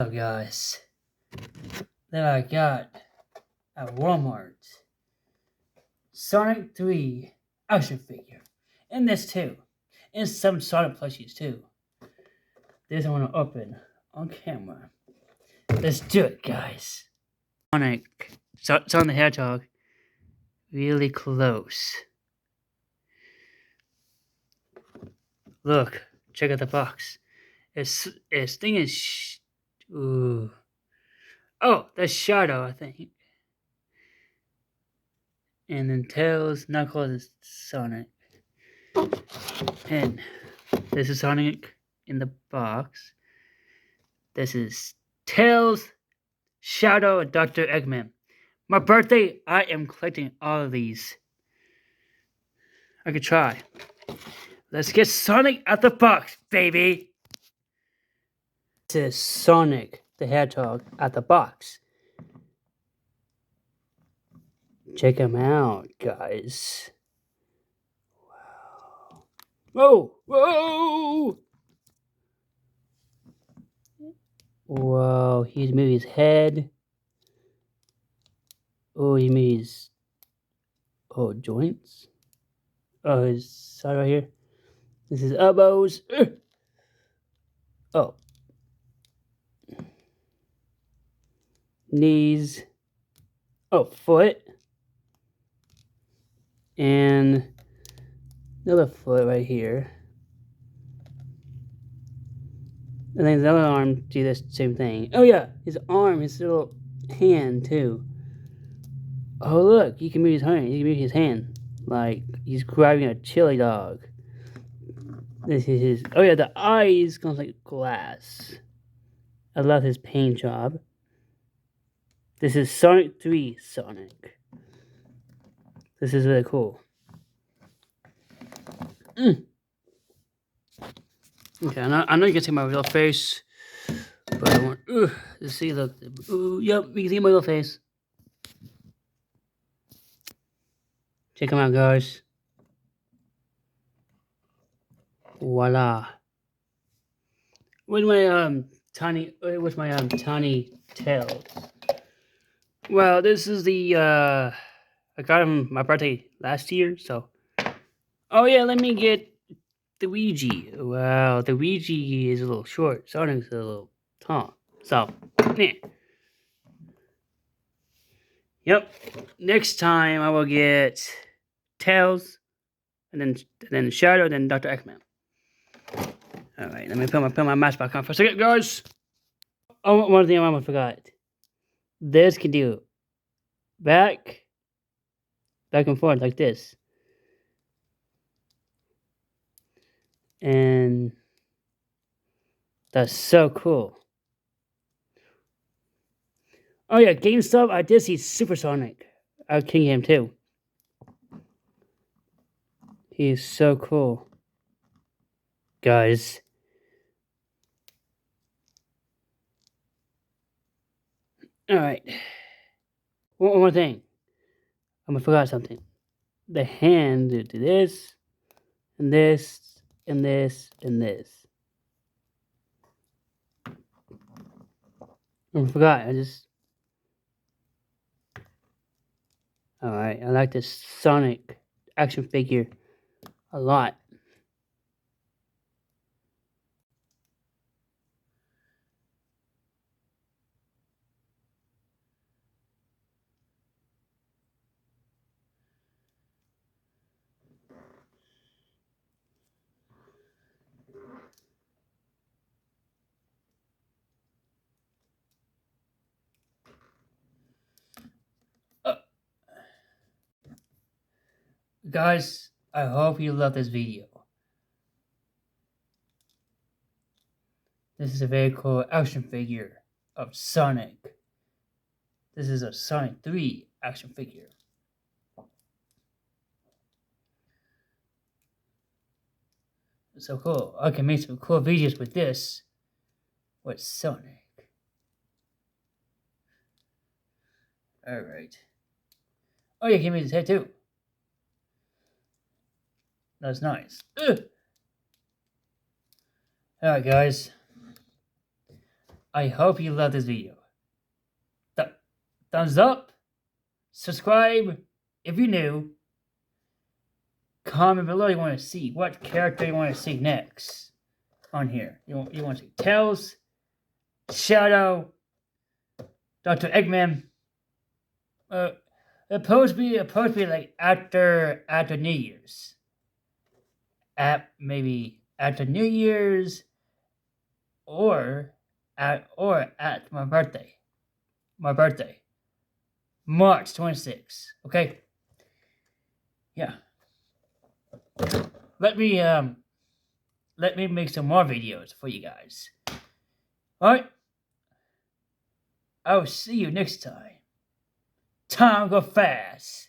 Hello guys, that I got at Walmart. Sonic 3 action figure. And this too. And some Sonic plushies too. This I want to open on camera. Let's do it, guys. Sonic the Hedgehog. Really close. Look, check out the box. Its thing is ooh. Oh, that's Shadow, I think. And then Tails, Knuckles, and Sonic. And this is Sonic in the box. This is Tails, Shadow, and Dr. Eggman. My birthday, I am collecting all of these. I could try. Let's get Sonic out the box, baby. This is Sonic the Hedgehog at the box. Check him out, guys. Wow. Whoa! Whoa! Whoa, he's moving his head. Oh, he moved his joints. Oh, his side right here. This is elbows. Oh. Knees. Oh, foot. And another foot right here. And then the other arm do this same thing. Oh yeah, his arm, his little hand too. Oh look, he can move his hand. He can move his hand like he's grabbing a chili dog. This is his. Oh yeah, the eyes comes like glass. I love his paint job. This is Sonic 3 Sonic. This is really cool. Okay, I know you can see my real face, but I want to see. Look, yep, you can see my real face. Check them out, guys. Voila. Where's my tiny tails? Well, this is the I got him my birthday last year, so. Oh yeah, let me get the Ouija. Wow, the Ouija is a little short. Sonic's a little tall. So, yeah. Yep. Next time I will get Tails, and then Shadow, then Dr. Eggman. All right, let me put my mask back on for a second, guys. Oh, one thing I almost forgot. This can do back and forth like this, and that's so cool. Oh yeah, GameStop. I did see Supersonic out King him too. He's so cool, guys. All right. One more thing. I forgot something. The hand do this, and this, and this, and this. I forgot. Alright, I like this Sonic action figure a lot. Guys, I hope you love this video. This is a very cool action figure of Sonic. This is a Sonic 3 action figure. It's so cool. I can make some cool videos with this. With Sonic. Alright. Oh, yeah, give me his head too. That's nice. Alright, guys. I hope you love this video. Thumbs up, subscribe if you're new, comment below you want to see, what character you want to see next on here. You want to see Tails, Shadow, Dr. Eggman. Supposed to be like after New Year's. Maybe after New Year's or at my birthday. March 26th. Okay? Yeah. Let me make some more videos for you guys. Alright? I'll see you next time. Time go fast.